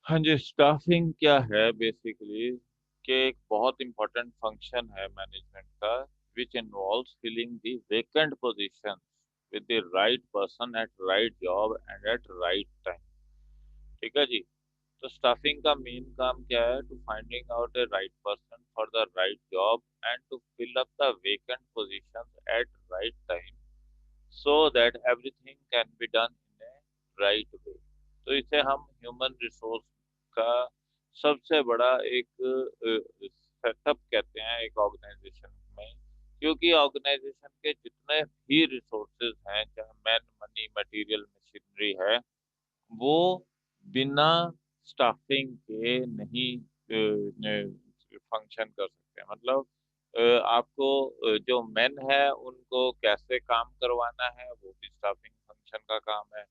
हाँ जी, स्टाफिंग क्या है बेसिकली कि एक बहुत इंपॉर्टेंट फंक्शन है मैनेजमेंट का which involves filling the vacant position with the right person at right job and at right time. ठीक है जी। तो स्टाफिंग का मेन काम क्या है? To finding out a right person for the right job and to fill up the vacant positions at right time so that everything can be done in a right way। तो इसे हम human resource का सबसे बड़ा एक setup कहते हैं एक ऑर्गेनाइजेशन में, क्योंकि ऑर्गेनाइजेशन के जितने भी रिसोर्सेज हैं, चाहे मैन मनी मटेरियल मशीनरी है, वो बिना स्टाफिंग के नहीं फंक्शन कर सकते हैं। मतलब आपको जो मेन है उनको कैसे काम करवाना है वो भी स्टाफिंग फंक्शन का काम है।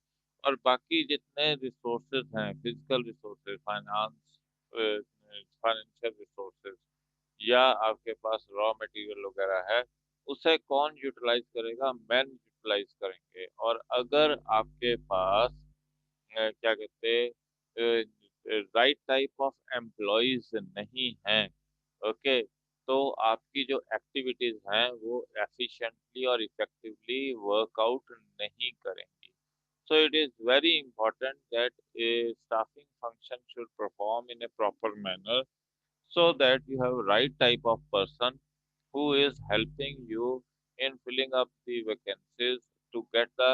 और बाकी जितने रिसोर्सेज हैं, फिजिकल रिसोर्सेज, फाइनेंशियल रिसोर्सेज, या आपके पास रॉ मटेरियल वगैरह है, उसे कौन यूटिलाइज करेगा? मैन यूटिलाइज करेंगे। और अगर आपके पास क्या कहते राइट टाइप ऑफ एम्प्लॉयज नहीं हैं, ओके, तो आपकी जो एक्टिविटीज हैं वो एफिशिएंटली और इफेक्टिवली वर्कआउट नहीं करेंगी। So it is very important that a staffing function should perform in a proper manner so that you have right type of person who is helping you in filling up the vacancies to get the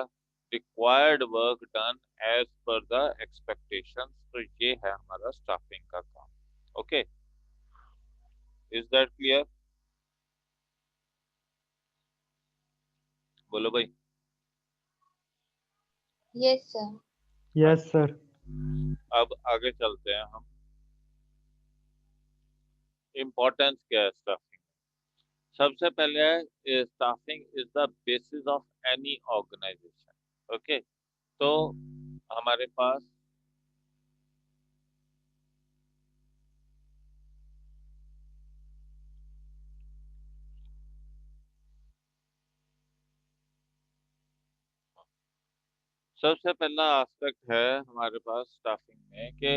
required work done as per the expectations। तो ये है हमारा staffing का काम। Okay, is that clear? बोलो भाई। Yes, sir. Yes अच्छा, sir. अब आगे चलते हैं हम। इम्पोर्टेंस क्या है स्टाफिंग? सबसे पहले है staffing is the basis of any organisation. Okay, तो हमारे पास सबसे पहला एस्पेक्ट है हमारे पास स्टाफिंग में कि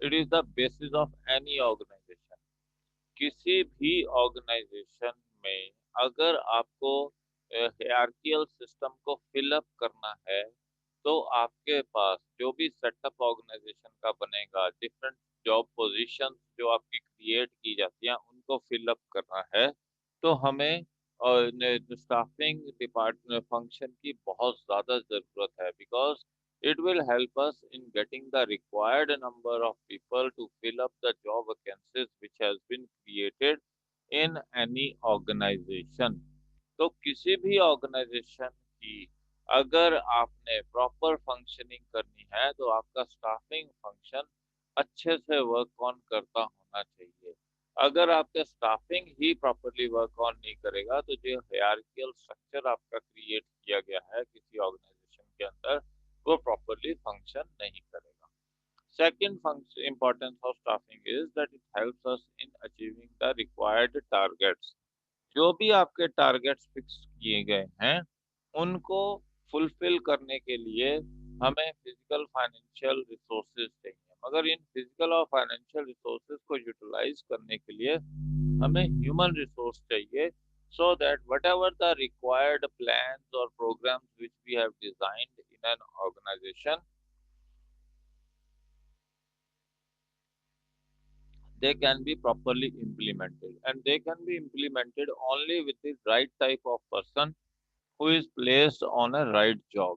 it is the basis of any organisation. किसी भी ऑर्गेनाइजेशन में अगर आपको हायरार्कियल सिस्टम को फिल अप करना है, तो आपके पास जो भी सेटअप ऑर्गेनाइजेशन का बनेगा, डिफरेंट जॉब पोजीशन जो आपकी क्रिएट की जाती हैं उनको फिल अप करना है, तो हमें और स्टाफिंग डिपार्टमेंट फंक्शन की बहुत ज़्यादा ज़रूरत है। Because it will help us in getting the required number of people to fill up the job vacancies which has been created in any organization। तो किसी भी ऑर्गेनाइजेशन की अगर आपने प्रॉपर फंक्शनिंग करनी है तो आपका स्टाफिंग फंक्शन अच्छे से वर्क ऑन करता होना चाहिए। अगर आपका staffing he properly work on नहीं करेगा तो जो हायरार्कियल स्ट्रक्चर आपका क्रिएट किया गया है किसी ऑर्गेनाइजेशन के अंदर, वो प्रॉपरली फंक्शन नहीं करेगा। Second function importance of staffing is that it helps us in achieving the required targets। जो भी आपके टारगेट्स फिक्स किए गए हैं उनको फुलफिल करने के लिए हमें फिजिकल फाइनेंशियल रिसोर्सेज चाहिए, मगर इन फिजिकल और फाइनेंशियल रिसोर्सेज को यूटिलाइज करने के लिए हमें ह्यूमन रिसोर्स चाहिए। So that whatever the required plans और programmes which we have designed in an organisation, they can be properly implemented, and they can be implemented only with the right type of person who is placed on a right job।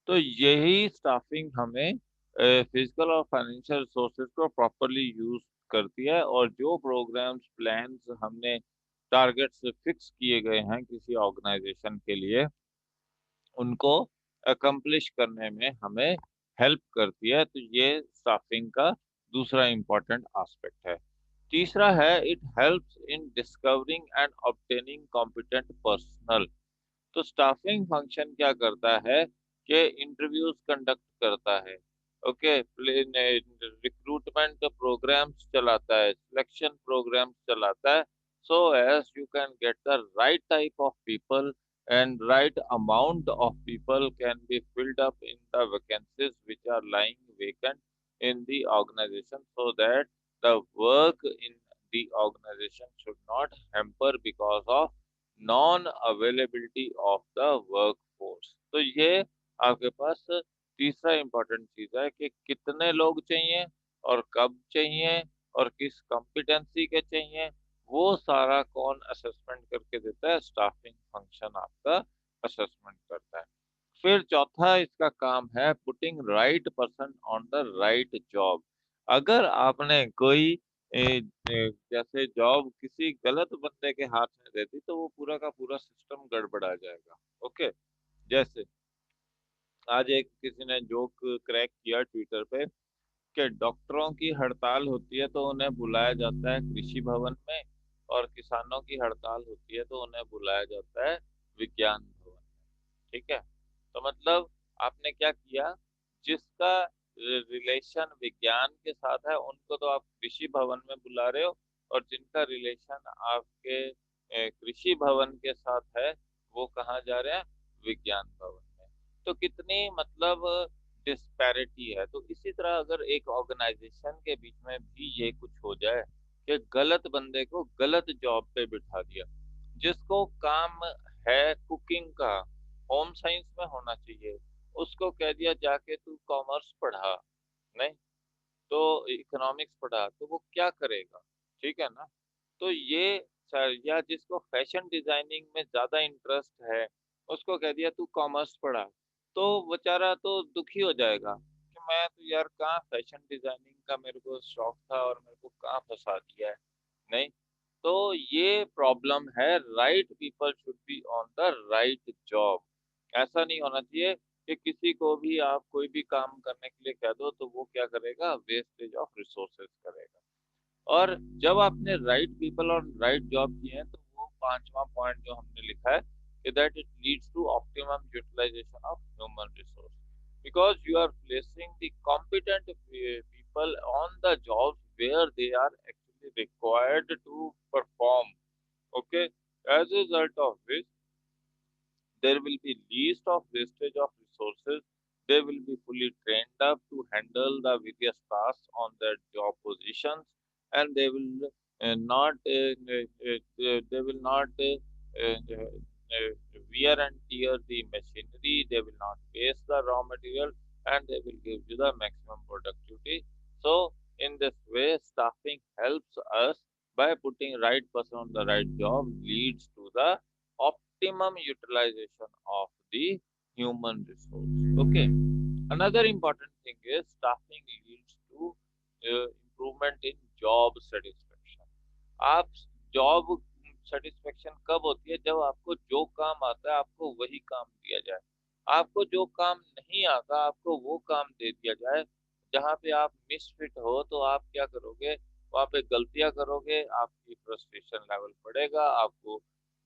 तो यही staffing हमें physical और financial resources को properly use करती है। और जो programmes plans हमने टारगेट्स फिक्स किए गए हैं किसी ऑर्गेनाइजेशन के लिए, उनको अकम्प्लिश करने में हमें हेल्प करती है। तो ये स्टाफिंग का दूसरा इम्पोर्टेंट एस्पेक्ट है। तीसरा है it helps in discovering and obtaining competent personal. तो स्टाफिंग फंक्शन क्या करता है कि इंटरव्यूज कंडक्ट करता है, ओके, रिक्रूटमेंट प्रोग्राम्स चलाता है, सिलेक्शन प्रोग्राम्स चलाता है, so as you can get the right type of people and right amount of people can be filled up in the vacancies which are lying vacant in the organization so that the work in the organization should not hamper because of non availability of the workforce। तो ये आपके पास तीसरा important चीज है कि कितने लोग चाहिए और कब चाहिए और किस कॉम्पिटेंसी के चाहिए, वो सारा कौन असेसमेंट करके देता है? स्टाफिंग फंक्शन आपका असेसमेंट करता है। फिर चौथा इसका काम है putting right person on the right job. अगर आपने कोई जैसे जॉब किसी गलत बंदे के हाथ में दे दी तो वो पूरा का पूरा सिस्टम गड़बड़ा जाएगा। ओके, जैसे आज एक किसी ने जोक क्रैक किया ट्विटर पे कि डॉक्टरों की हड़ताल होती है तो उन्हें बुलाया जाता है कृषि भवन में, और किसानों की हड़ताल होती है तो उन्हें बुलाया जाता है विज्ञान भवन में। ठीक है, तो मतलब आपने क्या किया, जिसका रिलेशन विज्ञान के साथ है उनको तो आप कृषि भवन में बुला रहे हो, और जिनका रिलेशन आपके कृषि भवन के साथ है वो कहाँ जा रहे हैं? विज्ञान भवन में। तो कितनी मतलब डिस्पैरिटी है। तो इसी तरह अगर एक ऑर्गेनाइजेशन के बीच में भी ये कुछ हो जाए कि गलत बंदे को गलत जॉब पे बिठा दिया, जिसको काम है कुकिंग का, होम साइंस में होना चाहिए, उसको कह दिया जाके तू कॉमर्स पढ़ा, नहीं तो इकोनॉमिक्स पढ़ा, तो वो क्या करेगा? ठीक है ना। तो ये सर, या जिसको फैशन डिजाइनिंग में ज्यादा इंटरेस्ट है उसको कह दिया तू कॉमर्स पढ़ा, तो बेचारा तो दुखी हो जाएगा कि मैं तो यार कहाँ फैशन डिजाइनिंग का मेरे को शौक था और मेरे को कहाँ फंसा दिया है। नहीं, तो ये प्रॉब्लम है। Right people should be on the right job. ऐसा नहीं होना चाहिए कि किसी को भी आप कोई भी काम करने के लिए कह दो तो वो क्या करेगा? वेस्टेज ऑफ रिसोर्सेज करेगा। और जब आपने राइट पीपल और राइट जॉब किए हैं तो वो पांचवा पॉइंट जो हमने लिखा है कि that it leads to optimum utilisation of human resource, because you are placing the competent people on the jobs where they are actually required to perform। Okay, as a result of which there will be least of wastage of resources. They will be fully trained up to handle the various tasks on their job positions, and they will not they will not wear and tear the machinery. They will not waste the raw material, and they will give you the maximum productivity. So, in this way, staffing helps us by putting right person on the right job leads to the optimum utilization of the human resource। Okay, another important thing is staffing leads to improvement in job satisfaction। आप job satisfaction कब होती है? जब आपको जो काम आता है आपको वही काम दिया जाए। आपको जो काम नहीं आता आपको वो काम दे दिया जाए, जहाँ पे आप मिसफिट हो तो आप क्या करोगे? वहाँ पे गलतियां करोगे, आपकी फ्रस्ट्रेशन लेवल बढ़ेगा, आपको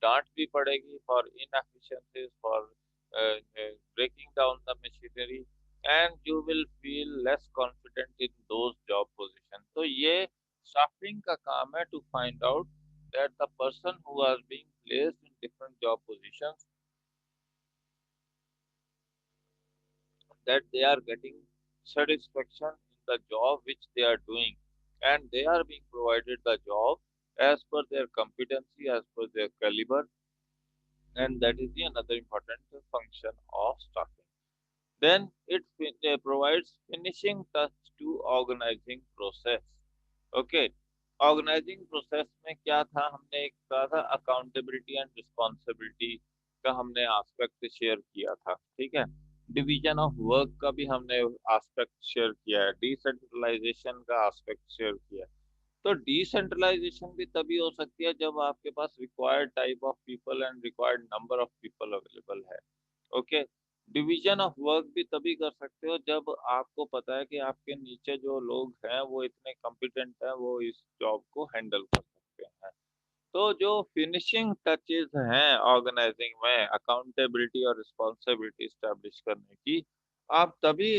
डांट भी पड़ेगी for inefficiencies, for breaking down the machinery, and you will feel less confident in those job position। तो ये staffing का काम है to find out that the person who are being placed in different job positions, that they are getting satisfaction in the job which they are doing, and they are being provided the job as per their competency, as per their caliber, and that is the another important function of staffing। Then it provides finishing touch to organizing process। Okay, organising process में क्या था? हमने एक कहा था accountability and responsibility का हमने aspect share किया था। ठीक है, डिवीजन ऑफ वर्क का भी हमने एस्पेक्ट शेयर किया है, डिसेंट्रलाइजेशन का एस्पेक्ट शेयर किया है। तो डिसेंट्रलाइजेशन भी तभी हो सकती है जब आपके पास required type of people and required number of people available है। ओके, डिवीजन ऑफ वर्क भी तभी कर सकते हो जब आपको पता है कि आपके नीचे जो लोग हैं वो इतने कॉम्पिटेंट हैं, वो इस जॉब को हैंडल कर सकते हैं। तो जो फिनिशिंग टचेस हैं ऑर्गेनाइजिंग में अकाउंटेबिलिटी और रिस्पॉन्सिबिलिटी स्टैब्लिश करने की, आप तभी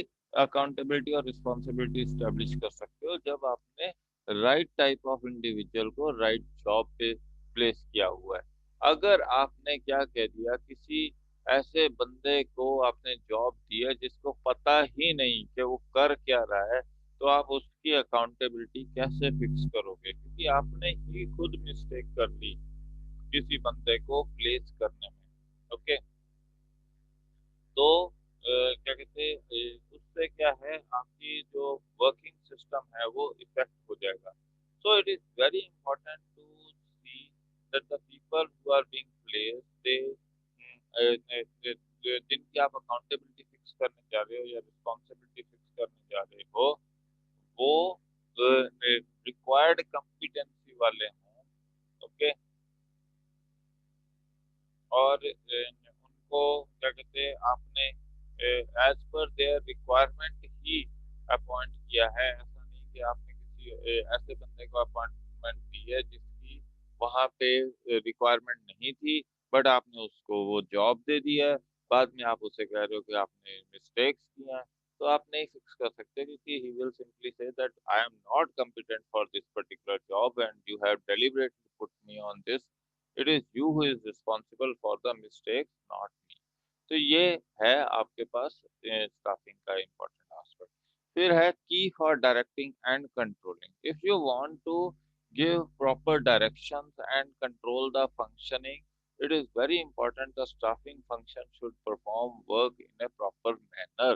अकाउंटेबिलिटी और रिस्पॉन्सिबिलिटी स्टैब्लिश कर सकते हो जब आपने राइट टाइप ऑफ इंडिविजुअल को राइट जॉब पे प्लेस किया हुआ है। अगर आपने क्या कह दिया, किसी ऐसे बंदे को आपने जॉब दी है जिसको पता ही नहीं कि वो कर क्या रहा है, तो आप उसकी अकाउंटेबिलिटी कैसे फिक्स करोगे, क्योंकि आपने ही खुद मिस्टेक कर ली किसी बंदे को प्लेस करने में। ओके, तो क्या कहते हैं, उससे क्या है, आपकी जो वर्किंग सिस्टम है वो इफेक्ट हो जाएगा। So it is very important to see that the people who are being placed they, जिनकी आप अकाउंटेबिलिटी फिक्स करने जा रहे हो या रिस्पॉन्सिबिलिटी फिक्स करने जा रहे हो, वो रिक्वायर्ड कंपिटेंसी वाले हों। ओके, और उनको क्या कहते हैं, आपने as per their requirement he appoint किया है। ऐसा नहीं कि आपने किसी ऐसे बंदे को अपॉइंटमेंट दी है जिसकी वहां पे रिक्वायरमेंट नहीं थी, बट आपने उसको वो जॉब दे दी है। बाद में आप उसे कह रहे हो कि आपने मिस्टेक्स किए हैं। तो आप नहीं फिक्स कर सकते, क्योंकि he will simply say that I am not competent for this particular job and you have deliberately put me on this. It is you who is responsible for the mistake, not me. तो ये है आपके पास staffing का important aspect. फिर है key for directing and controlling. If you want to give proper directions and control the functioning, it is very important the staffing function should perform work in a proper manner.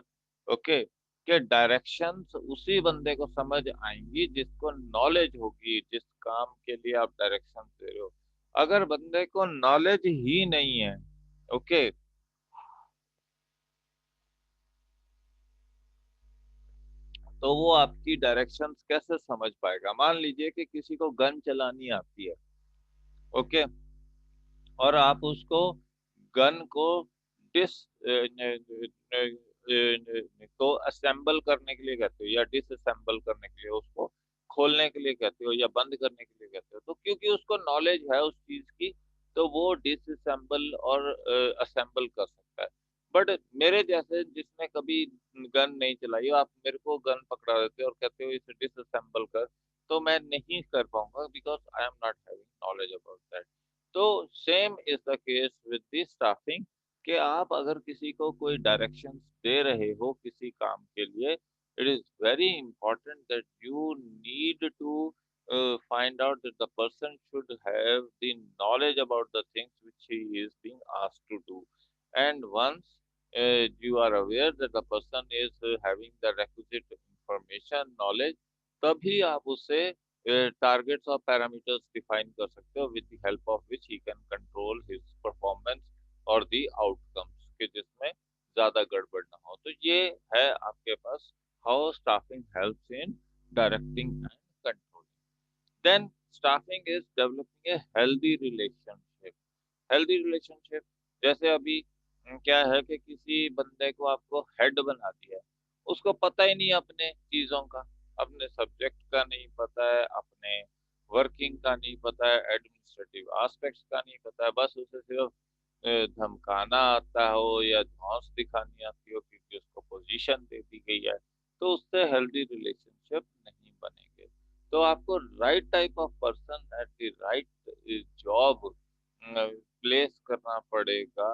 Okay, कि directions उसी बंदे को समझ आएंगी जिसको knowledge होगी जिस काम के लिए आप डायरेक्शन दे रहे हो। अगर बंदे को नॉलेज ही नहीं है, ओके, तो वो आपकी डायरेक्शंस कैसे समझ पाएगा। मान लीजिए कि किसी को गन चलानी आती है, ओके, और आप उसको गन को डिस को असेंबल करने के लिए कहते हो या डिसअसेंबल करने के लिए, उसको खोलने के लिए कहते हो या बंद करने के लिए कहते हो, तो क्योंकि उसको नॉलेज है उस चीज की, तो वो डिसअसेंबल और असेंबल कर सकता है। बट मेरे जैसे जिसने कभी गन नहीं चलाई, आप मेरे को गन पकड़ा देते हो और कहते हो इसे डिसअसेंबल कर, तो मैं नहीं कर पाऊंगा, because I am not having knowledge about that. तो same is the case with this staffing, कि आप अगर किसी को कोई डायरेक्शंस दे रहे हो किसी काम के लिए, it is very important that you need to find out that the person should have the knowledge about the things which he is being asked to do. And once you are aware that the person is having the requisite information knowledge, तभी आप उसे targets और parameters define कर सकते हो with the help of which he can control his performance और दी outcomes, के जिसमें ज्यादा गड़बड़ ना हो। तो ये है आपके पास how staffing helps in directing and controlling. Then staffing is developing a healthy relationship. Healthy relationship, जैसे अभी क्या है कि किसी बंदे को आपको हेड बना दिया है, उसको पता ही नहीं अपने चीजों का, अपने सब्जेक्ट का नहीं पता है, अपने वर्किंग का नहीं पता है, एडमिनिस्ट्रेटिव एस्पेक्ट्स का नहीं पता है, बस उसे सिर्फ धमकाना आता हो या धौंस दिखानी आती हो क्योंकि उसको पोजीशन दे दी गई है, तो उससे हेल्दी रिलेशनशिप नहीं बनेंगे। तो आपको right type of person at the right job place करना पड़ेगा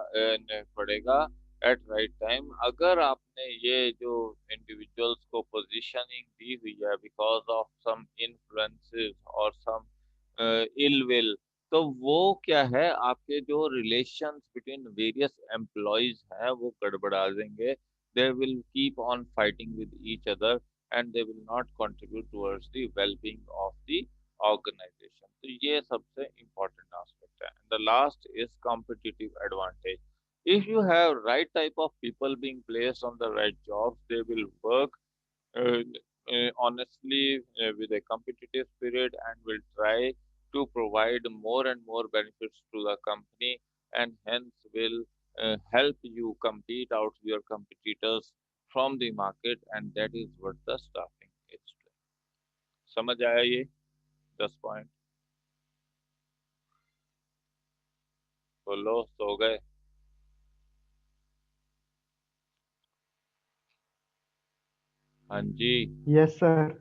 एट राइट टाइम। अगर आपने ये जो इंडिविजुअल्स को पोजीशनिंग दी हुई है बिकॉज ऑफ सम इन्फ्लुएंसेस और सम इल विल, तो वो क्या है, आपके जो रिलेशंस बिटवीन वेरियस एम्प्लॉयज हैं वो गड़बड़ा देंगे। They will keep on fighting with each other and they will not contribute towards the wellbeing of the organisation. तो ये सबसे इम्पोर्टेंट एस्पेक्ट है। The last is competitive advantage. if you have right type of people being placed on the right jobs, they will work uh, honestly with a competitive spirit and will try to provide more and more benefits to the company, and hence will help you compete out your competitors from the market, and that is what the staffing is doing. समझ आया ये 10 point? बोलो, सो गए? हाँ जी। Yes sir.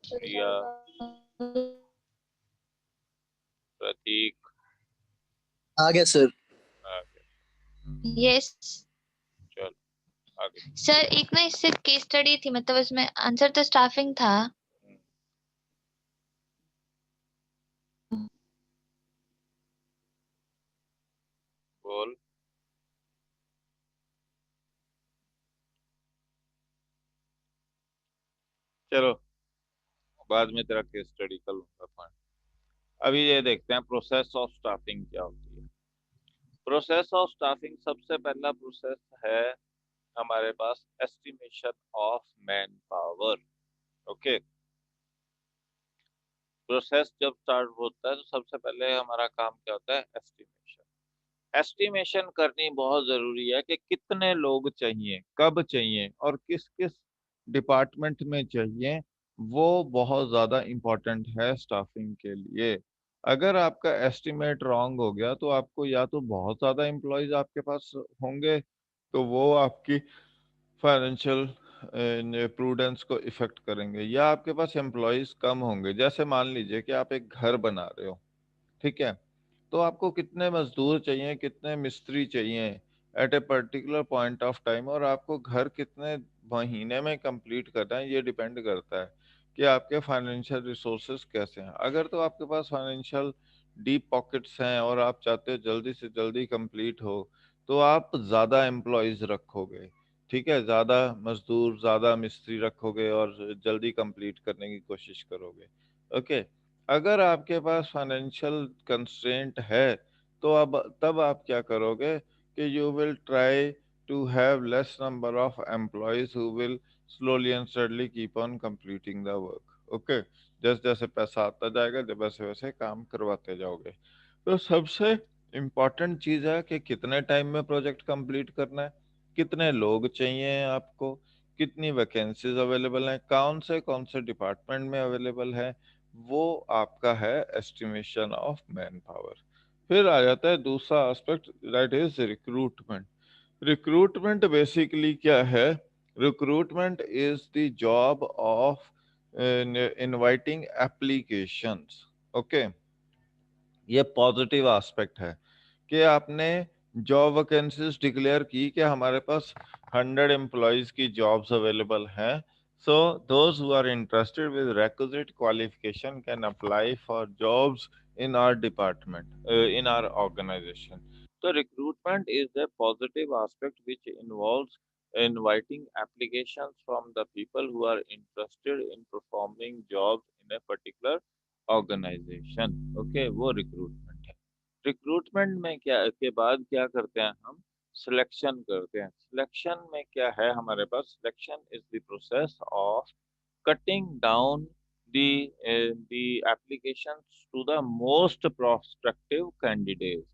प्रिया, प्रतीक, आ गया sir. आ गए। Yes. चलो आगे। सर एक ना इससे केस स्टडी थी, मतलब इसमें आंसर तो स्टाफिंग था। हम्म, बोल। चलो, बाद में तेरा केस स्टडी कर लूंगा पॉइंट। अभी ये देखते हैं प्रोसेस ऑफ स्टाफिंग क्या होती है। प्रोसेस ऑफ स्टाफिंग, सबसे पहला प्रोसेस है हमारे पास estimation of man power. Okay. Process जब स्टार्ट होता है तो सबसे पहले हमारा काम क्या होता है? एस्टिमेशन। एस्टिमेशन करनी बहुत जरूरी है कि कितने लोग चाहिए, कब चाहिए और किस किस डिपार्टमेंट में चाहिए। वो बहुत ज्यादा इम्पोर्टेंट है स्टाफिंग के लिए। अगर आपका एस्टिमेट रॉन्ग हो गया तो आपको या तो बहुत ज्यादा एम्प्लॉयज आपके पास होंगे, तो वो आपकी फाइनेंशियल प्रूडेंस को इफेक्ट करेंगे, या आपके पास एम्प्लॉयज कम होंगे। जैसे मान लीजिए कि आप एक घर बना रहे हो, ठीक है, तो आपको कितने मजदूर चाहिए, कितने मिस्त्री चाहिए at a particular point of time, और आपको घर कितने महीने में कंप्लीट करना है, ये डिपेंड करता है कि आपके फाइनेंशियल रिसोर्सेज कैसे हैं। अगर तो आपके पास फाइनेंशियल डीप पॉकेट्स हैं और आप चाहते हो जल्दी से जल्दी कंप्लीट हो, तो आप ज़्यादा एम्प्लॉयज रखोगे, ठीक है, ज़्यादा मजदूर, ज़्यादा मिस्त्री रखोगे और जल्दी कंप्लीट करने की कोशिश करोगे। ओके। अगर आपके पास फाइनेंशियल कंस्ट्रेंट है, तो अब तब आप क्या करोगे कि you will try to have less number of employees who will slowly and steadily keep on completing the work. Okay. जैसे जैसे पैसा आता जाएगा, जब वैसे वैसे काम करवाते जाओगे। तो सबसे इम्पोर्टेंट चीज़ है कि कितने टाइम में प्रोजेक्ट कंप्लीट करना है, कितने लोग चाहिए आपको, कितनी वैकेंसीज अवेलेबल हैं, कौन से डिपार्टमेंट में अवेलेबल है। वो आपका है एस्टिमेशन ऑफ मैन पावर। फिर आ जाता है दूसरा aspect, that is recruitment. Recruitment basically क्या है? Recruitment is the job of inviting applications. Okay. ये पॉजिटिव एस्पेक्ट है कि आपने जॉब वैकेंसीज डिक्लेयर की कि हमारे पास 100 एम्प्लॉयज की जॉब्स अवेलेबल हैं। So those who are interested with requisite qualification can apply for jobs in our department, in our organization. So recruitment is a positive aspect which involves inviting applications from the people who are interested in performing jobs in a particular organisation. Okay, वो recruitment है। Recruitment में क्या के बाद क्या करते हैं हम? सिलेक्शन करते हैं। सिलेक्शन में क्या है हमारे पास? Selection is the process of cutting down the applications to the most prospective candidates।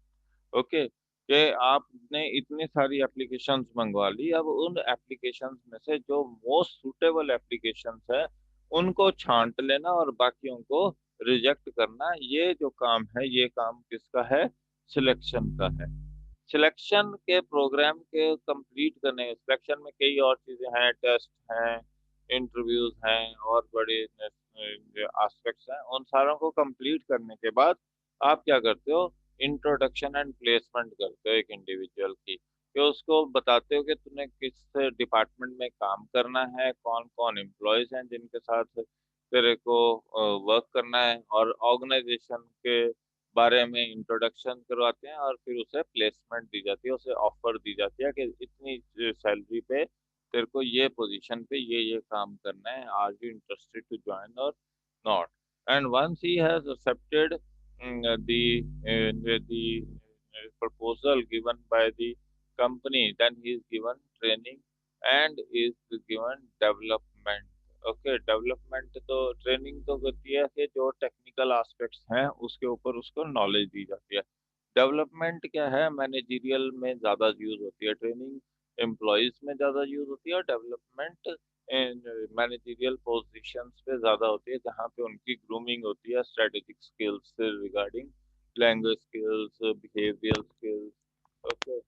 Okay, कि आपने इतनी सारी एप्लीकेशंस मंगवा ली, अब उन एप्लीकेशंस में से जो मोस्ट सुटेबल एप्लीकेशंस है उनको छांट लेना और बाकियों को रिजेक्ट करना। ये जो काम है, ये काम किसका है? सिलेक्शन का है। सिलेक्शन के प्रोग्राम के कंप्लीट करने, सिलेक्शन में कई और चीजें हैं, टेस्ट हैं, इंटरव्यूज हैं और बड़े एस्पेक्ट्स हैं। उन सारों को कंप्लीट करने के बाद आप क्या करते हो? इंट्रोडक्शन एंड प्लेसमेंट करते हो एक इंडिविजुअल की, कि उसको बताते हो कि तूने किस डिपार्टमेंट में काम करना है, कौन कौन एम्प्लॉयज हैं जिनके साथ तेरे को वर्क करना है, और ऑर्गेनाइजेशन के बारे में इंट्रोडक्शन करवाते हैं, और फिर उसे प्लेसमेंट दी जाती है, उसे ऑफर दी जाती है कि इतनी सैलरी पे तेरे को ये पोजीशन पे ये काम करना है, are you interested to join or not. And once he has accepted the proposal given by the company, then he is given training and is given development। Okay, development तो ट्रेनिंग तो होती है कि जो टेक्निकल एस्पेक्ट्स हैं उसके ऊपर उसको नॉलेज दी जाती है। डेवलपमेंट क्या है? मैनेजरियल में ज़्यादा यूज होती है। ट्रेनिंग एम्प्लॉयज में ज़्यादा यूज होती है, और डेवलपमेंट मैनेजरियल पोजीशंस पे ज़्यादा होती है, जहाँ पे उनकी ग्रूमिंग होती है स्ट्रेटेजिक स्किल्स से regarding language skills, behaviour skills, okay,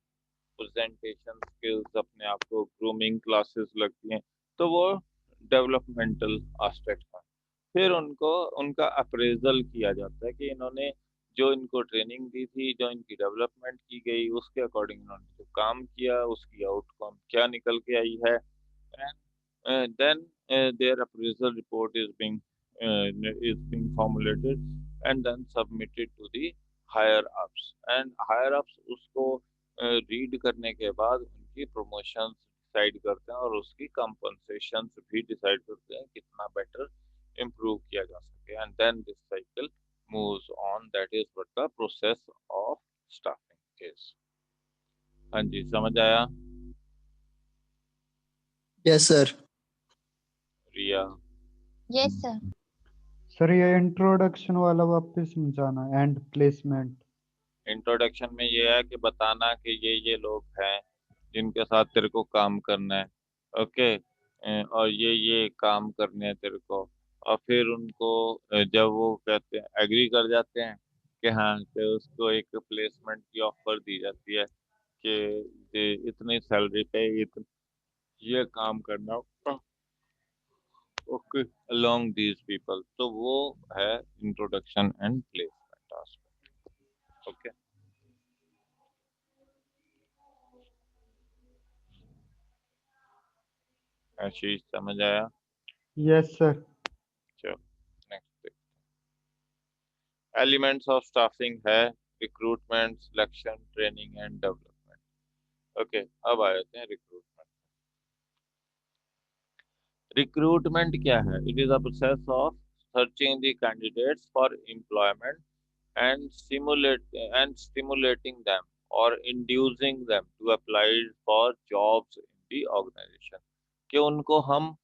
presentation skills, अपने आप को ग्रूमिंग क्लासेस लगती हैं। तो वो डेवलपमेंटल एस्पेक्ट है। फिर उनको उनका अप्रेजल किया जाता है कि इन्होंने जो इनको ट्रेनिंग दी थी, जो इनकी डेवलपमेंट की गई, उसके अकॉर्डिंग इन्होंने जो काम किया, उसकी आउटकम क्या निकल के आई है। And then their appraisal report is being formulated and then submitted to the higher ups, and higher ups उसको रीड करने के बाद उनकी प्रमोशंस डिसाइड करते हैं और उसकी कंपनसेशंस भी डिसाइड करते हैं कितना बेटर इम्प्रूव किया जा सके, and then this cycle moves on, that is what the process of staffing is. हाँ जी, समझ आया? Yes sir. Riya? Yes sir. Sir ये इंट्रोडक्शन वाला वापस समझाना, एंड प्लेसमेंट। इंट्रोडक्शन में ये है कि बताना कि ये लोग हैं जिनके साथ तेरे को काम करना है, ओके, और ये काम करने हैं तेरे को। और फिर उनको जब वो कहते हैं, एग्री कर जाते हैं कि हाँ, तो उसको एक प्लेसमेंट की ऑफर दी जाती है कि इतनी सैलरी पे ये काम करना, ओके, अलोंग दीज पीपल। तो वो है introduction and placement aspect. Okay, Ashish समझ आया? Yes sir. चलो नेक्स्ट। एलिमेंट्स ऑफ स्टाफिंग है recruitment, selection, training and development. Okay, अब आ जाते हैं रिक्रूटमेंट। रिक्रूटमेंट क्या है? It is a process of searching the candidates for employment and stimulating them or inducing them to apply for jobs in the organization। कि उनको हम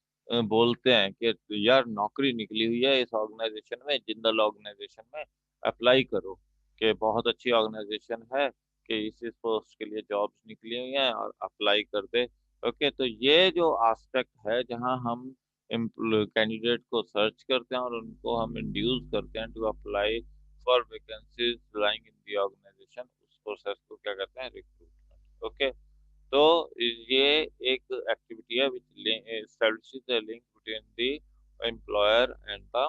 बोलते हैं कि यार नौकरी निकली हुई है इस ऑर्गेनाइजेशन में, जिंदल ऑर्गेनाइजेशन में, अप्लाई करो, कि बहुत अच्छी ऑर्गेनाइजेशन है, कि इस पोस्ट के लिए जॉब्स निकली हुई हैं और अप्लाई कर दे। ओके, तो ये जो एस्पेक्ट है जहां हम कैंडिडेट को सर्च करते हैं और उनको हम इंड्यूस करते हैं to apply for vacancies lying in the organisation, उस प्रोसेस को क्या कहते हैं? रिक्रूटमेंट। ओके, तो ये एक एक्टिविटी है which establishes the link between the employer and the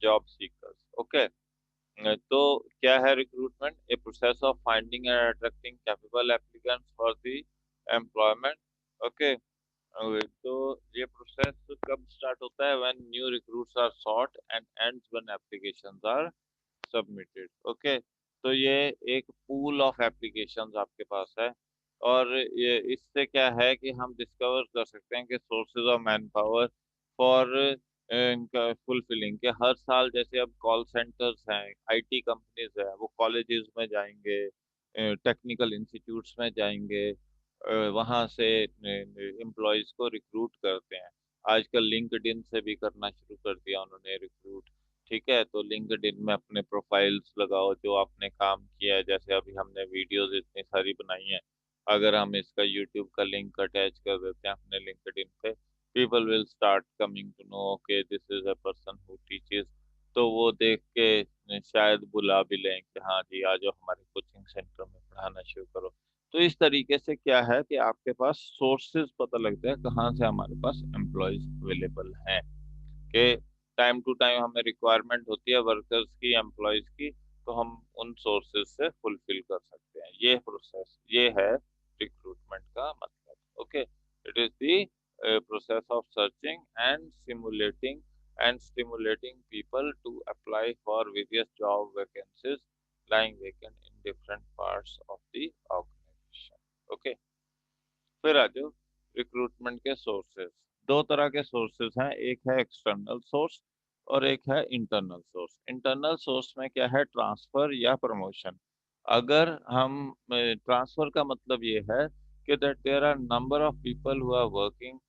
job seekers. Okay, तो क्या है recruitment? A process of finding and attracting capable applicants for the employment. Okay, तो ये प्रोसेस कब स्टार्ट होता है? When new recruits are sought and ends when applications are submitted. Okay, तो ये एक पूल ऑफ एप्लीकेशंस आपके पास है, और ये इससे क्या है कि हम डिस्कवर कर सकते हैं कि sources of man power for इनका फुलफिलिंग, के हर साल जैसे अब कॉल सेंटर्स हैं, आईटी कंपनीज हैं, वो कॉलेजेस में जाएंगे, टेक्निकल इंस्टीट्यूट्स में जाएंगे, वहाँ से एम्प्लॉयज को रिक्रूट करते हैं। आजकल लिंक्डइन से भी करना शुरू कर दिया उन्होंने रिक्रूट। ठीक है, तो लिंक्डइन में अपने प्रोफाइल्स लगाओ जो आपने काम किया है, जैसे अभी हमने वीडियोस इतनी सारी बनाई हैं, अगर हम इसका यूट्यूब का लिंक अटैच कर देते हैं अपने लिंक्डइन पे, people will start coming to know okay this is a person who teaches. तो वो देख के शायद बुला भी लें कि हाँ जी आ जाओ हमारे कोचिंग सेंटर में पढ़ाना शुरू करो। तो इस तरीके से क्या है कि आपके पास सोर्सेज पता लगता है कहाँ से हमारे पास एम्प्लॉयज अवेलेबल हैं, कि टाइम टू टाइम हमें रिक्वायरमेंट होती है वर्कर्स की, एम्प्लॉयज की, तो हम उन सोर्सेज से फुलफिल कर सकते हैं। ये प्रोसेस, ये है रिक्रूटमेंट का मतलब। Okay, it is the process of searching and stimulating people to apply for various job vacancies lying vacant in different parts of the organization। Okay, फिर आ जाओ रिक्रूटमेंट के सोर्सेज। दो तरह के सोर्सेज हैं, एक है एक्सटर्नल सोर्स और एक है इंटरनल सोर्स। इंटरनल सोर्स में क्या है? ट्रांसफर या प्रमोशन। अगर हम ट्रांसफर का मतलब ये है कि that there are number of people who are working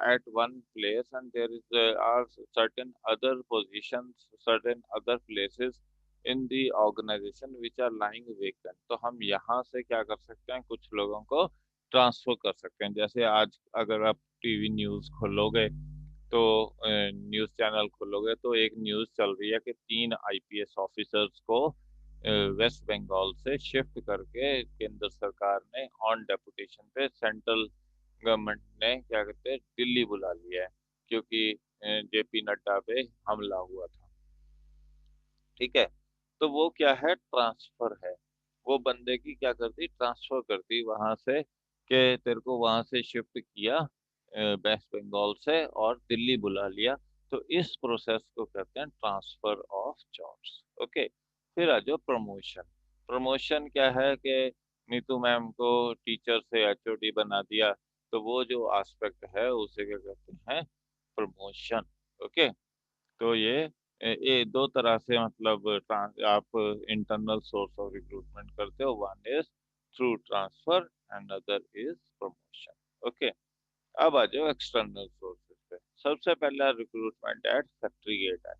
at one place and there is are certain other positions, certain other places in the organization which are lying vacant। तो हम यहाँ से क्या कर सकते हैं? कुछ लोगों को ट्रांसफर कर सकते हैं। जैसे आज अगर आप टीवी न्यूज़ खोलोगे तो न्यूज़ चैनल खोलोगे तो एक न्यूज़ चल रही है कि 3 आईपीएस ऑफिसर्स को वेस्ट बंगाल से शिफ्ट करके केंद्र सरकार ने ऑन डेपुटेशन पे सेंट्रल गवर्नमेंट ने क्या कहते हैं दिल्ली बुला लिया है, क्योंकि जेपी नड्डा पे हमला हुआ था। ठीक है, तो वो क्या है, ट्रांसफर है। वो बंदे की क्या कर दी, ट्रांसफर कर दी वहां से, कि तेरे को वहां से शिफ्ट किया वेस्ट बंगाल से और दिल्ली बुला लिया। तो इस प्रोसेस को कहते हैं ट्रांसफर ऑफ जॉब्स। ओके। फिर आ जाओ प्रमोशन। प्रमोशन क्या है कि नीतू मैम को टीचर से एचओडी बना दिया, तो वो जो एस्पेक्ट है उसे क्या कहते हैं, प्रमोशन। ओके। तो ये दो तरह से मतलब आप इंटरनल सोर्स ऑफ रिक्रूटमेंट करते हो, one is through transfer and other is promotion. Okay. अब आ जाओ एक्सटर्नल सोर्सेज पे। सबसे पहला रिक्रूटमेंट एट फैक्ट्री गेट है।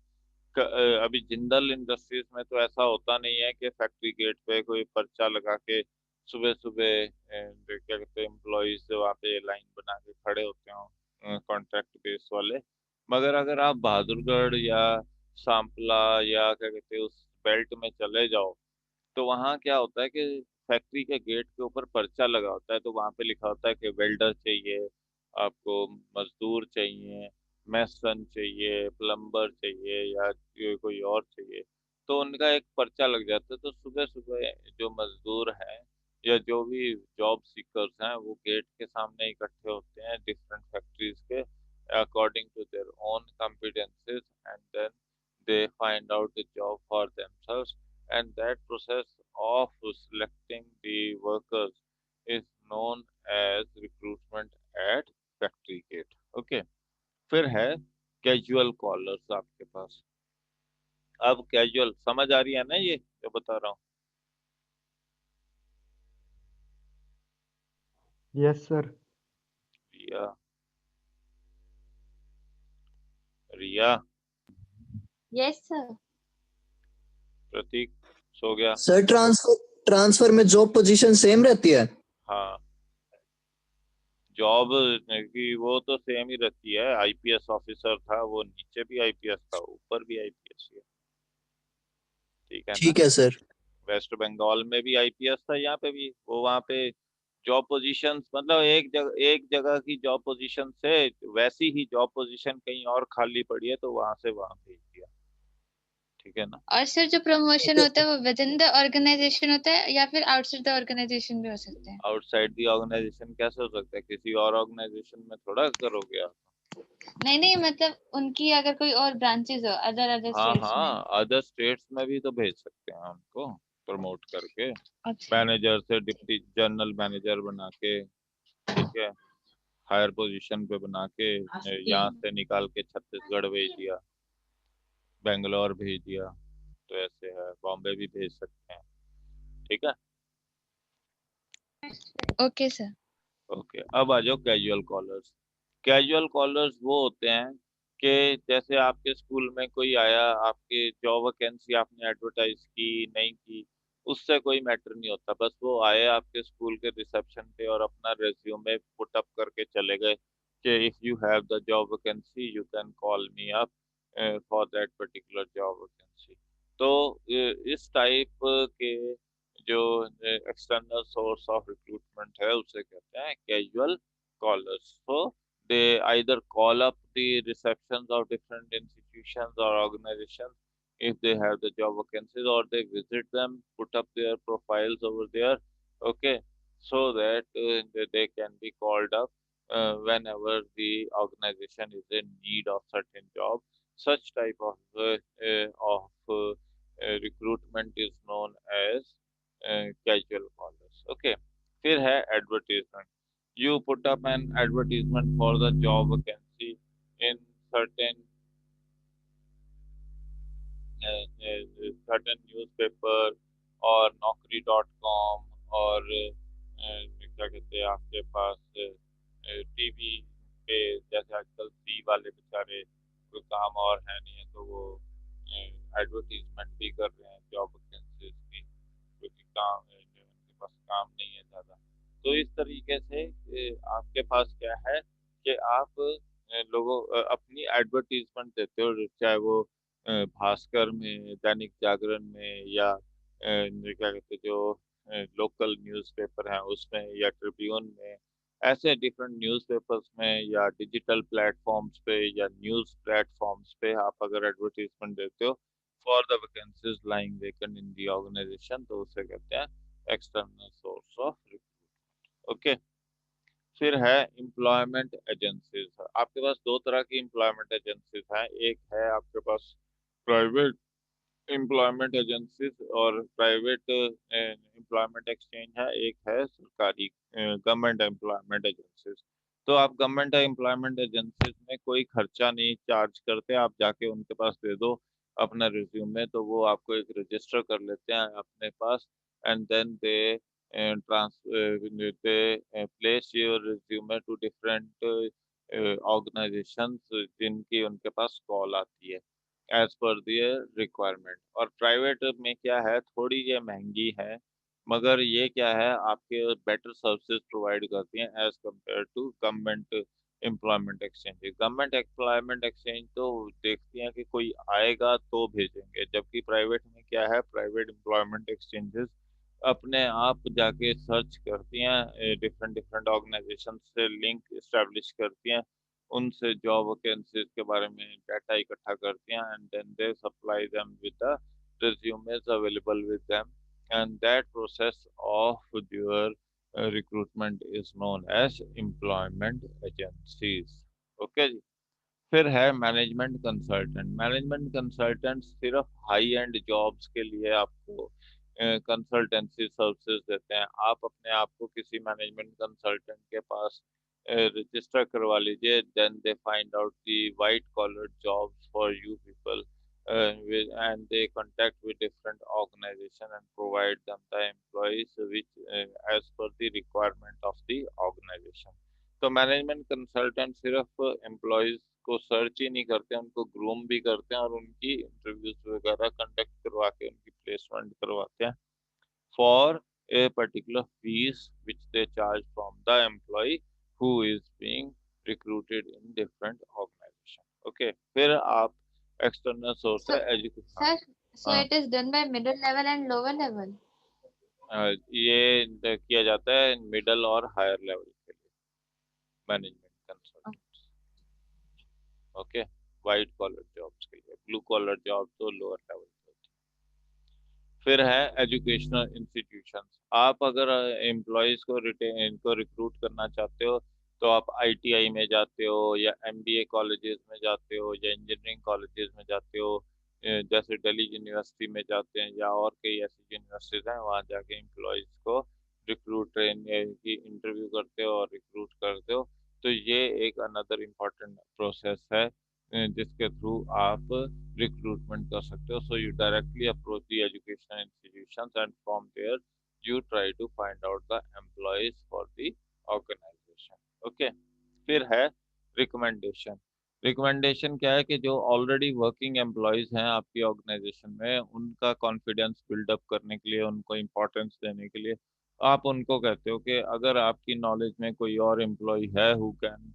अभी जिंदल इंडस्ट्रीज में तो ऐसा होता नहीं है कि फैक्ट्री गेट पे कोई पर्चा लगा के सुबह सुबह क्या कहते हैं एम्प्लॉयज वहाँ पे लाइन बना के खड़े होते हो कॉन्ट्रैक्ट बेस वाले। मगर अगर आप बहादुरगढ़ या सांपला या क्या कहते हैं उस बेल्ट में चले जाओ, तो वहाँ क्या होता है कि फैक्ट्री के गेट के ऊपर पर्चा लगा होता है, तो वहाँ पे लिखा होता है कि वेल्डर चाहिए आपको, मजदूर चाहिए, मेसन चाहिए, प्लम्बर चाहिए, या कोई और चाहिए। तो उनका एक पर्चा लग जाता है। तो सुबह सुबह जो मजदूर हैं या जो भी जॉब सीकर्स हैं वो गेट के सामने इकट्ठे होते हैं डिफरेंट फैक्ट्रीज के, according to their own competencies, and then they find out the job for themselves, and that process of selecting the workers is known as recruitment at factory gate. Okay. फिर है casual callers आपके पास। अब casual समझ आ रही है ना ये जो बता रहा हूँ? Yes sir. Riya, Riya, yes sir. Prateek, सो गया? सर ट्रांसफर में जॉब पोजीशन सेम रहती है? हाँ, जॉब की वो तो सेम ही रहती है। आईपीएस ऑफिसर था वो, नीचे भी आईपीएस था, ऊपर भी आईपीएस है। ठीक है ना? ठीक है सर। वेस्ट बंगाल में भी आईपीएस था, यहाँ पे भी। वो वहाँ पे जॉब पोजीशंस मतलब एक जगह की जॉब पोजीशन से वैसी ही जॉब पोजीशन कहीं और खाली पड़ी है तो वहां से वहां भेज दिया। ठीक है ना? और सर जो प्रमोशन ठीक है होता है वो विद इन द ऑर्गेनाइजेशन होता है या फिर आउटसाइड द ऑर्गेनाइजेशन भी हो सकते हैं? आउटसाइड दी ऑर्गेनाइजेशन कैसे हो सकता है? किसी और ऑर्गेनाइजेशन में थोड़ा करोगे आप। नहीं नहीं, मतलब उनकी अगर कोई और ब्रांचेस हो अदर अदर हाँ स्टेट्स में। हाँ, अदर स्टेट्स में भी तो भेज सकते हैं उनको, प्रमोट करके, अच्छा। मैनेजर से डिप्टी जनरल मैनेजर बना के। ठीक है। हायर पोजीशन पे बना के यहाँ से निकाल के छत्तीसगढ़ भेज दिया, बेंगलोर भेज दिया। तो ऐसे है, बॉम्बे भी भेज सकते हैं। ठीक है। Okay sir. ओके। अब आ जाओ कैजुअल कॉलर्स। कैजुअल कॉलर्स वो होते हैं कि जैसे आपके स्कूल में कोई आया, आपकी जॉब वैकेंसी आपने एडवर्टाइज की नहीं की, उससे कोई मैटर नहीं होता। बस वो आए आपके स्कूल के रिसेप्शन पे और अपना रेज्यूमे पुट अप करके चले गए कि if you have the job vacancy you can call me up for that particular job vacancy. तो इस टाइप के जो एक्सटर्नल सोर्स ऑफ रिक्रूटमेंट है उसे कहते हैं casual callers. So they either call up the receptions of different institutions और organisations if they have the job vacancies, or they visit them, put up their profiles over there. Okay. So that they can be called up whenever the organization is in need of certain job. Such type of recruitment is known as casual callers. Okay. फिर है advertisement. You put up an advertisement for the job vacancy in certain certain newspaper और naukri.com और क्या कहते हैं आपके पास TV पे, जैसे आजकल सी वाले बेचारे कोई काम और है नहीं है तो वो एडवर्टीजमेंट भी कर रहे हैं जॉब वैकेंसीज की, क्योंकि काम उनके पास काम नहीं है ज़्यादा। तो इस तरीके से आपके पास क्या है कि आप लोगों अपनी एडवर्टीजमेंट देते हो, चाहे वो भास्कर में, दैनिक जागरण में, या क्या कहते हैं जो लोकल न्यूज़पेपर हैं उसमें, या ट्रिब्यून में। ऐसे डिफरेंट न्यूज़पेपर्स में या डिजिटल प्लेटफॉर्म्स पे या न्यूज़ प्लेटफॉर्म्स पे आप अगर एडवर्टीजमेंट देते हो for the vacancies lying vacant in the organisation, तो उसे कहते हैं external source of recruitment. Okay. फिर है एम्प्लॉयमेंट एजेंसीज। आपके पास दो तरह की एम्प्लॉयमेंट एजेंसीज हैं। एक है आपके पास प्राइवेट एम्प्लॉयमेंट एजेंसीज और प्राइवेट एम्प्लॉयमेंट एक्सचेंज है। एक है सरकारी गवर्नमेंट एम्प्लॉयमेंट एजेंसीज। तो आप गवर्नमेंट एम्प्लॉयमेंट एजेंसीज में कोई खर्चा नहीं चार्ज करते, आप जाके उनके पास दे दो अपना रिज्यूमे, तो वो आपको एक रजिस्टर कर लेते हैं अपने पास, and then they place your resume to different organisations जिनकी उनके पास कॉल आती है एज पर दियर रिक्वायरमेंट। और प्राइवेट में क्या है, थोड़ी ये महंगी है, मगर ये क्या है, आपके बेटर सर्विसेज प्रोवाइड करती हैं as compare to government employment exchange. Government employment exchange तो देखती हैं कि कोई आएगा तो भेजेंगे, जबकि प्राइवेट में क्या है, प्राइवेट एम्प्लॉयमेंट एक्सचेंजेस अपने आप जाके सर्च करती हैं, डिफरेंट डिफरेंट ऑर्गेनाइजेशन से लिंक इस्टेब्लिश करती हैं, उनसे जॉब वैकेंसीज के बारे में डाटा इकट्ठा करती हैं, and then they supply them with the resumes available with them, and that process of your recruitment is known as employment agencies। Okay जी। फिर है मैनेजमेंट कंसल्टेंट। मैनेजमेंट कंसल्टेंट सिर्फ हाई एंड जॉब्स के लिए आपको कंसल्टेंसी सर्विसेज देते हैं। आप अपने आप को किसी मैनेजमेंट कंसल्टेंट के पास रजिस्टर करवा लीजिए, then they find out the white collar jobs for you people and they contact with different organization and provide them the employees which as per the requirement of the organization। तो management consultant सिर्फ employees को search ही नहीं करते, उनको groom भी करते हैं और उनकी इंटरव्यूज वगैरह कंडक्ट करवा के उनकी प्लेसमेंट करवाते हैं for a particular fees which they charge from the employee who is being recruited in different organisation. Okay. फिर आप एक्सटर्नल सोर्स So, है एजुकेशन। sir, so हाँ, it is done by middle level and lower level. ये किया जाता है middle और higher level के लिए management consultant. Okay. White collar jobs के लिए, ब्लू कॉलर जॉब तो लोअर लेवल पे होती है। फिर है एजुकेशनल इंस्टीट्यूशंस। आप अगर एम्प्लॉयज को रिटेन को रिक्रूट करना चाहते हो, तो आप आईटीआई में जाते हो या एमबीए कॉलेजेस में जाते हो या इंजीनियरिंग कॉलेजेस में जाते हो, जैसे दिल्ली यूनिवर्सिटी में जाते हैं या और कई ऐसी यूनिवर्सिटीज हैं, वहाँ जाके एम्प्लॉयज को रिक्रूट ट्रेन की इंटरव्यू करते हो और रिक्रूट करते हो। तो ये एक अनदर इम्पोर्टेंट प्रोसेस है जिसके थ्रू आप रिक्रूटमेंट कर सकते हो। So you directly approach the education institutions and from there you try to find out the employees for the organisation. Okay. फिर है रिकमेंडेशन। रिकमेंडेशन क्या है कि जो ऑलरेडी वर्किंग एम्प्लॉयज हैं आपकी ऑर्गेनाइजेशन में, उनका कॉन्फिडेंस बिल्डअप करने के लिए, उनको इम्पोर्टेंस देने के लिए आप उनको कहते हो कि अगर आपकी नॉलेज में कोई और एम्प्लॉय है who can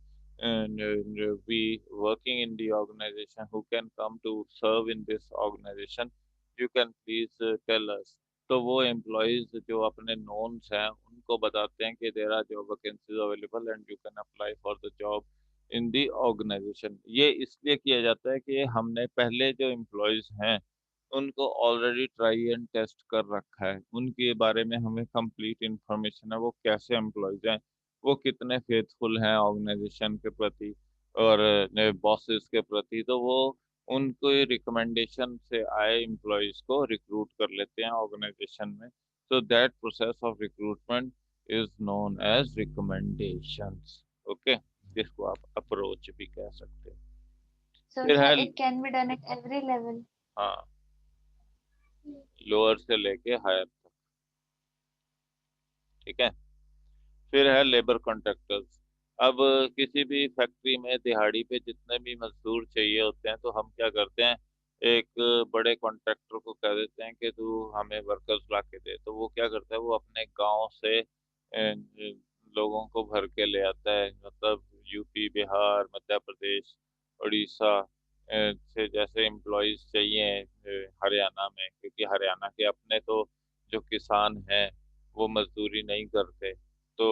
be working in the organization, who can come to serve in this organization, you can please tell us। तो वो एम्प्लॉयज जो अपने नोन्स हैं उनको बताते हैं कि there are job vacancies available and you can apply for the job in the organisation. ये इसलिए किया जाता है कि हमने पहले जो एम्प्लॉयज हैं उनको ऑलरेडी ट्राई एंड टेस्ट कर रखा है, उनके बारे में हमें कंप्लीट इंफॉर्मेशन है, वो कैसे एम्प्लॉयज हैं, वो कितने फेथफुल हैं ऑर्गेनाइजेशन के प्रति और बॉसेस के प्रति। तो वो उनको रिकमेंडेशन से आए एम्प्लॉयज को रिक्रूट कर लेते हैं ऑर्गेनाइजेशन में। So that process of recruitment is known as recommendations. Okay. जिसको आप अप्रोच भी कह सकते हैं। So, फिर sir, है, it can be done at every level. हाँ, लोअर से लेके हायर तक। ठीक है। फिर है लेबर कॉन्ट्रैक्टर्स। अब किसी भी फैक्ट्री में दिहाड़ी पे जितने भी मजदूर चाहिए होते हैं, तो हम क्या करते हैं, एक बड़े कॉन्ट्रैक्टर को कह देते हैं कि तू हमें वर्कर्स ला के दे। तो वो क्या करता है, वो अपने गांव से लोगों को भर के ले आता है, मतलब यूपी, बिहार, मध्य प्रदेश, उड़ीसा से जैसे एम्प्लॉयज चाहिए हरियाणा में, क्योंकि हरियाणा के अपने तो जो किसान हैं वो मजदूरी नहीं करते। तो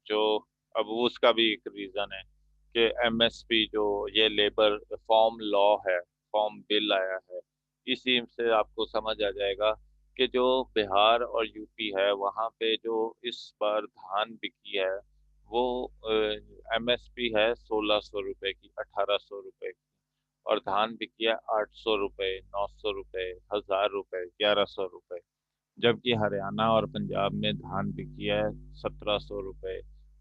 जो अब उसका भी एक रीजन है कि एमएसपी जो ये लेबर फॉर्म लॉ है, फॉर्म बिल आया है, इसी से आपको समझ आ जाएगा कि जो बिहार और यूपी है वहाँ पे जो इस बार धान बिकी है वो एमएसपी है 1600 रुपए की, 1800 रुपए की, और धान बिकी है 800 रुपए, 900 रुपए, 1000 रुपए, 1100 रुपए। जबकि हरियाणा और पंजाब में धान बिकी है 1700 रुपए,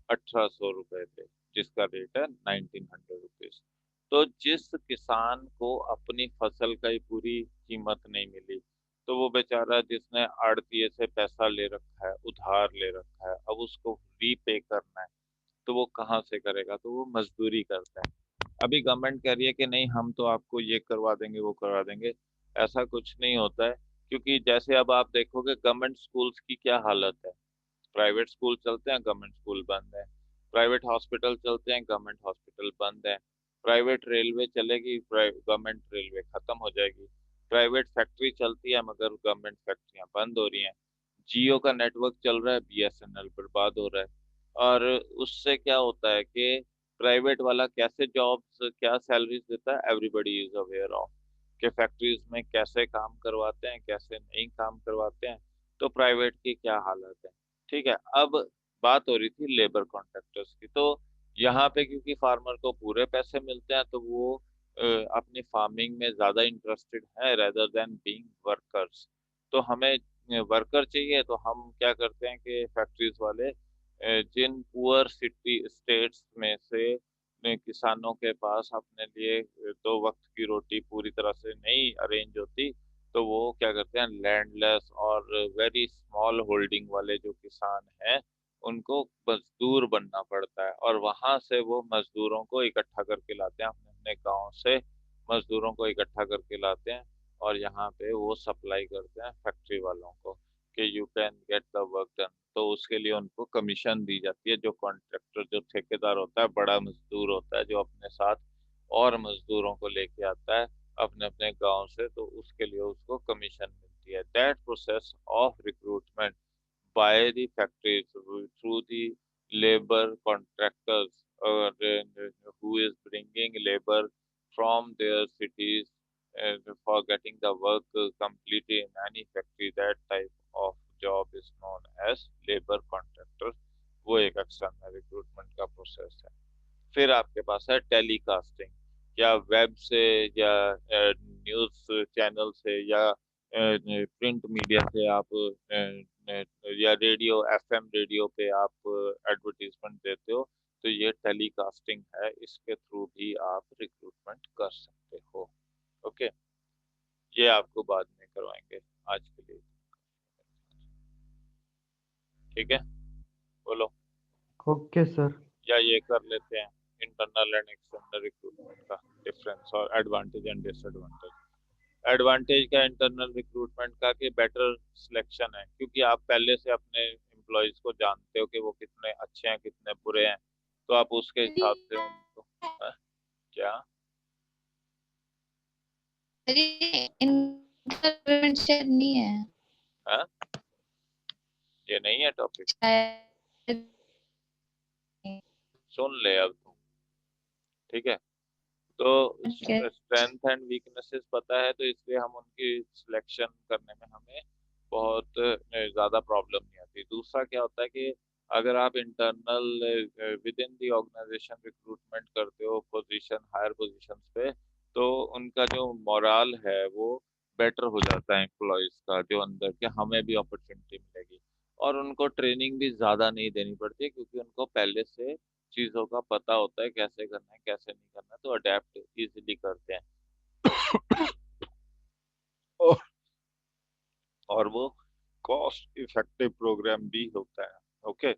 1800 रुपए पे, जिसका रेट है 1900 रुपीज। तो जिस किसान को अपनी फसल का ही पूरी कीमत नहीं मिली, तो वो बेचारा जिसने आड़तिए से पैसा ले रखा है, उधार ले रखा है, अब उसको रीपे करना है, तो वो कहाँ से करेगा? तो वो मजदूरी करता है। अभी गवर्नमेंट कह रही है कि नहीं हम तो आपको ये करवा देंगे वो करवा देंगे। ऐसा कुछ नहीं होता है, क्योंकि जैसे अब आप देखोगे गवर्नमेंट स्कूल्स की क्या हालत है। प्राइवेट स्कूल चलते हैं, गवर्नमेंट स्कूल बंद है। प्राइवेट हॉस्पिटल चलते हैं, गवर्नमेंट हॉस्पिटल बंद है। प्राइवेट रेलवे चलेगी, गवर्नमेंट रेलवे खत्म हो जाएगी। प्राइवेट फैक्ट्री चलती है मगर गवर्नमेंट फैक्ट्रियां बंद हो रही हैं। जियो का नेटवर्क चल रहा है, बीएसएनएल बर्बाद हो रहा है। और उससे क्या होता है कि प्राइवेट वाला कैसे जॉब्स, क्या सैलरीज देता है, एवरीबॉडी इज अवेयर ऑफ कि फैक्ट्रीज में कैसे काम करवाते हैं, कैसे नहीं काम करवाते हैं। तो प्राइवेट की क्या हालत है। ठीक है, अब बात हो रही थी लेबर कॉन्ट्रैक्टर्स की। तो यहाँ पे क्योंकि फार्मर को पूरे पैसे मिलते हैं, तो वो अपनी फार्मिंग में ज्यादा इंटरेस्टेड है रेदर देन बीइंग वर्कर्स। तो हमें वर्कर चाहिए, तो हम क्या करते हैं कि फैक्ट्रीज वाले जिन पुअर सिटी स्टेट्स में से किसानों के पास अपने लिए 2 वक्त की रोटी पूरी तरह से नहीं अरेंज होती, तो वो क्या करते हैं, लैंडलेस और वेरी स्मॉल होल्डिंग वाले जो किसान हैं उनको मजदूर बनना पड़ता है, और वहां से वो मजदूरों को इकट्ठा करके लाते हैं, अपने अपने गाँव से मजदूरों को इकट्ठा करके लाते हैं, और यहाँ पे वो सप्लाई करते हैं फैक्ट्री वालों को कि you can get the work done. तो उसके लिए उनको कमीशन दी जाती है। जो कॉन्ट्रैक्टर, जो ठेकेदार होता है, बड़ा मजदूर होता है जो अपने साथ और मजदूरों को लेके आता है अपने अपने गांव से, तो उसके लिए उसको कमीशन मिलती है। That process of recruitment by the factories through the labor contractors, who is bringing labor from their cities for getting the work completed in any factory. That type of job is known as labor contractor। वो एक external recruitment का process है। फिर आपके पास है telecasting, या web से, या न्यूज़ चैनल से, या प्रिंट मीडिया से आप या रेडियो, एफएम रेडियो पे आप एडवर्टीजमेंट देते हो। तो ये टेलीकास्टिंग है, इसके थ्रू भी आप रिक्रूटमेंट कर सकते हो। ओके, ये आपको बाद में करवाएंगे, आज के लिए ठीक है। बोलो, ओके सर। या ये कर लेते हैं इंटरनल एंड एक्सटर्नल रिक्रूटमेंट का डिफरेंस और एडवांटेज एंड डिसएडवांटेज। एडवांटेज का इंटरनल रिक्रूटमेंट का कि बेटर सिलेक्शन है, क्योंकि आप पहले से अपने एम्प्लॉयज को जानते हो कि वो कितने अच्छे हैं कितने बुरे हैं, तो आप उसके हिसाब से उनको क्या इंटरवेंशन नहीं है है? ये नहीं है टॉपिक, शायद। सुन ले अब तुम। ठीक है, तो Okay. स्ट्रेंथ एंड वीकनेसेस पता है, तो इसलिए हम उनकी सिलेक्शन करने में हमें बहुत ज़्यादा प्रॉब्लम नहीं आती। दूसरा क्या होता है कि अगर आप internal within the organisation recruitment करते हो पोजीशन, हायर पोजीशंस पे, तो उनका जो मोराल है वो बेटर हो जाता है एम्प्लॉयज़ का, जो अंदर के हमें भी अपॉर्चुनिटी मिलेगी। और उनको ट्रेनिंग भी ज़्यादा नहीं देनी पड़ती है, क्योंकि उनको पहले से चीज़ों का पता होता है कैसे करना है कैसे नहीं करना है, तो अडेप्ट इजीली करते हैं। और और वो कॉस्ट इफेक्टिव प्रोग्राम भी होता है। ओके,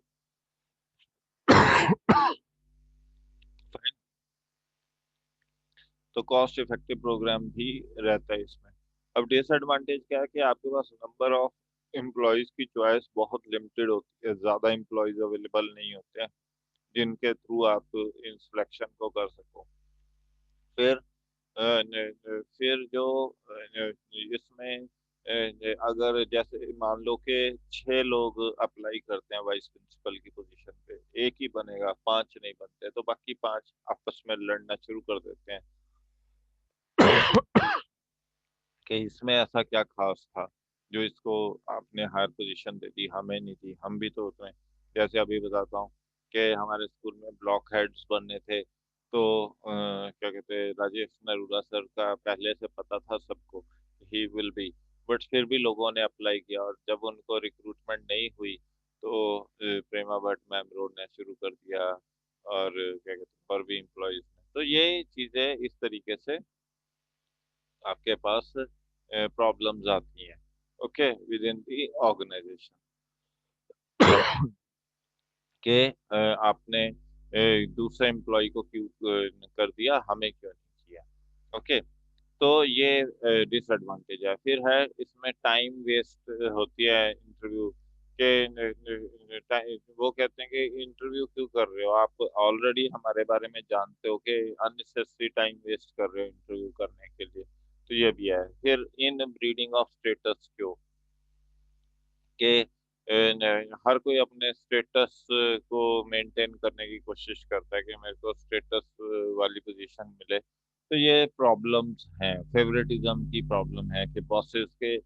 तो कॉस्ट इफेक्टिव प्रोग्राम भी रहता है इसमें। अब डिसएडवांटेज क्या है कि आपके पास नंबर ऑफ एम्प्लॉयज की चॉइस बहुत लिमिटेड होती है, ज़्यादा एम्प्लॉयज अवेलेबल नहीं होते हैं जिनके थ्रू आप इन सिलेक्शन को कर सको। फिर फिर जो इसमें अगर जैसे मान लो कि 6 लोग अप्लाई करते हैं वाइस प्रिंसिपल की पोजीशन पे, एक ही बनेगा, 5 नहीं बनते, तो बाकी 5 आपस में लड़ना शुरू कर देते हैं। कि इसमें ऐसा क्या खास था जो इसको आपने हायर पोजीशन दे दी, हमें नहीं दी, हम भी तो उसमें। जैसे अभी बताता हूँ कि हमारे स्कूल में ब्लॉक हेड्स बनने थे, तो क्या कहते हैं, राजेश नरूला सर का पहले से पता था सबको, ही विल बी, बट फिर भी लोगों ने अप्लाई किया, और जब उनको रिक्रूटमेंट नहीं हुई तो प्रेमा भट्ट मैम रोने शुरू कर दिया, और क्या कहते हैं, और भी एम्प्लॉयज ने। तो ये चीजें इस तरीके से आपके पास प्रॉब्लम्स आती हैं, okay, within the organisation, कि आपने दूसरे एम्प्लॉय को क्यों कर दिया, हमें क्यों नहीं किया, ओके। तो ये डिसएडवांटेज है। फिर है इसमें टाइम वेस्ट होती है इंटरव्यू के वो कहते हैं कि इंटरव्यू क्यों कर रहे हो, आप ऑलरेडी हमारे बारे में जानते हो कि अननेसेसरी टाइम वेस्ट कर रहे हो इंटरव्यू करने के लिए। तो ये भी है। फिर इन ब्रीडिंग ऑफ स्टेटस क्यों, कि हर कोई अपने स्टेटस को मेंटेन करने की कोशिश करता है कि मेरे को स्टेटस वाली पोजीशन मिले। तो ये प्रॉब्लम्स हैं, फेवरेटिज्म की प्रॉब्लम है कि बॉसेस के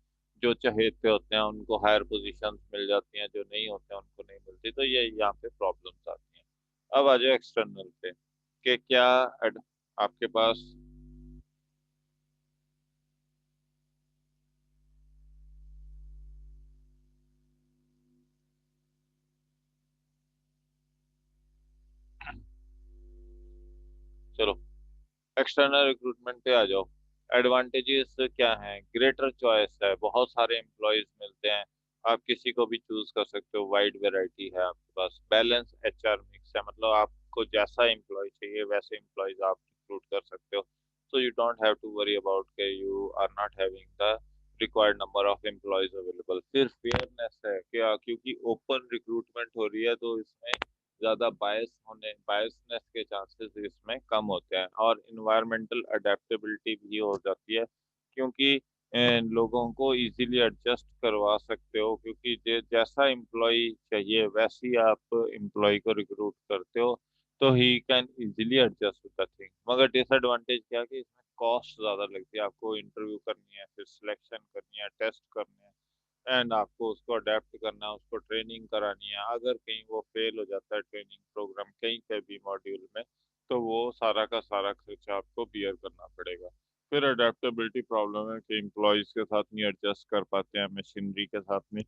जो चहेते होते हैं उनको हायर पोजीशंस मिल जाती हैं, जो नहीं होते हैं उनको नहीं मिलती। तो ये यहाँ पे प्रॉब्लम्स आती हैं। अब आ जाओ एक्सटर्नल पे, कि क्या आपके पास चलो एक्सटर्नल रिक्रूटमेंट पे आ जाओ। एडवांटेजेस क्या हैं? ग्रेटर चॉइस है, बहुत सारे एम्प्लॉयज मिलते हैं, आप किसी को भी चूज कर सकते हो, वाइड वैरायटी है आपके पास। बैलेंस एचआर मिक्स है, मतलब आपको जैसा एम्प्लॉय चाहिए वैसे एम्प्लॉयज आप रिक्रूट कर सकते हो। So you don't have to worry about के you are not having the required number of employees available. फिर फेयरनेस है, क्या क्योंकि ओपन रिक्रूटमेंट हो रही है तो इसमें ज्यादा बायसनेस के चांसेस इसमें कम होते हैं। और इन्वायरमेंटल अडेप्टेबिलिटी भी हो जाती है, क्योंकि लोगों को इजीली एडजस्ट करवा सकते हो, क्योंकि जैसा एम्प्लॉय चाहिए वैसे ही आप एम्प्लॉय को रिक्रूट करते हो, तो he can easily adjust with the thing. मगर डिसएडवांटेज क्या है कि इसमें कॉस्ट ज्यादा लगती है, आपको इंटरव्यू करनी है, फिर सिलेक्शन करनी है, टेस्ट करने हैं, एंड आपको उसको अडेप्ट करना है, उसको ट्रेनिंग करानी है। अगर कहीं वो फेल हो जाता है ट्रेनिंग प्रोग्राम कहीं पे भी मॉड्यूल में, तो वो सारा का सारा खर्चा आपको बियर करना पड़ेगा। फिर अडेप्टेबिलिटी प्रॉब्लम है कि एम्प्लॉयज के साथ नहीं एडजस्ट कर पाते हैं, मशीनरी के साथ नहीं,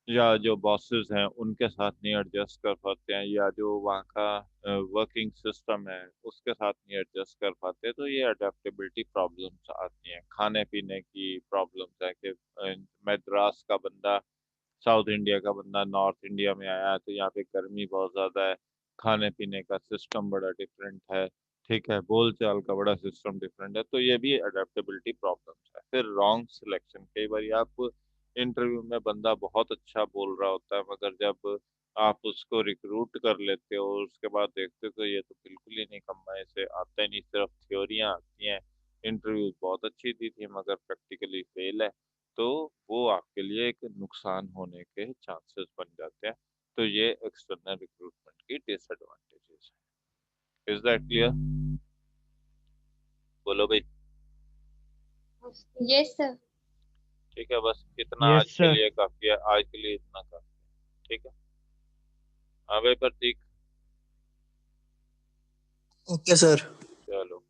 या जो बॉसेस हैं उनके साथ नहीं एडजस्ट कर पाते हैं, या जो वहाँ का वर्किंग सिस्टम है उसके साथ नहीं एडजस्ट कर पाते। तो ये अडेप्टेबिलिटी प्रॉब्लम्स आती हैं। खाने पीने की प्रॉब्लम्स है कि मद्रास का बंदा, साउथ इंडिया का बंदा नॉर्थ इंडिया में आया है, तो यहाँ पे गर्मी बहुत ज़्यादा है, खाने पीने का सिस्टम बड़ा डिफरेंट है, ठीक है, बोल चाल का बड़ा सिस्टम डिफरेंट है। तो ये भी अडेप्टेबिलिटी प्रॉब्लम्स है। फिर रॉन्ग सिलेक्शन, कई बार आप इंटरव्यू में बंदा बहुत अच्छा बोल रहा होता है, मगर जब आप उसको रिक्रूट कर लेते हो उसके बाद देखते हो तो ये तो बिल्कुल ही निकम्मा है, इसे आता ही नहीं, सिर्फ थ्योरियाँ आती हैं, इंटरव्यू बहुत अच्छी दी थी मगर प्रैक्टिकली फेल है। तो वो आपके लिए एक नुकसान होने के चांसेस बन जाते हैं। तो ये एक्सटर्नल रिक्रूटमेंट की डिसएडवांटेजेस है। Is that clear? बोलो भाई। Yes sir. ठीक है, बस इतना यस आज के सर। लिए काफी है, आज के लिए इतना काफी है, ठीक है। हाँ भाई प्रतीक। Okay sir. चलो।